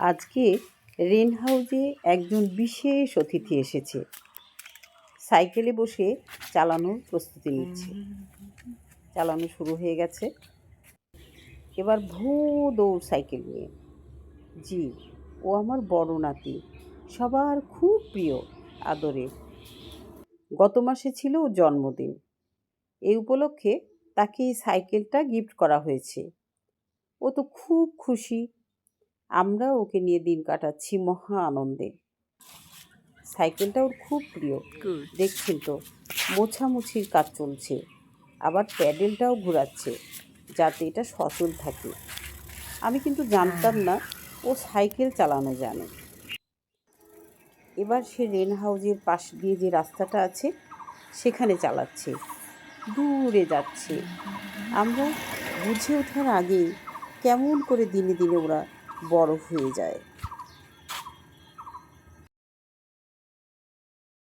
আজকে রেন হাউজে একজন বিশেষ অতিথি এসেছে। সাইকেলে বসে চালানোর প্রস্তুতি নিচ্ছে। চালানো শুরু হয়ে গেছে। এবার ভোঁ দৌড় সাইকেল নিয়ে। জি, ও আমার বড় নাতি, সবার খুব প্রিয়, আদরের। গত মাসে ছিল ওর জন্মদিন। এই উপলক্ষে তাকে এই সাইকেলটা গিফট করা হয়েছে। ও তো খুব খুশি। আমরা ওকে নিয়ে দিন কাটাচ্ছি মহা আনন্দে। সাইকেলটা ওর খুব প্রিয়। দেখছেন তো, মোছামুছির কাজ চলছে, আবার প্যাডেলটাও ঘোরাচ্ছে যাতে এটা সচল থাকে। আমি কিন্তু জানতাম না ও সাইকেল চালানো জানে। এবার সে রেন হাউজের পাশ দিয়ে যে রাস্তাটা আছে সেখানে চালাচ্ছে, দূরে যাচ্ছে। আমরা বুঝে ওঠার আগেই কেমন করে দিনে দিনে ওরা বড় হয়ে যায়।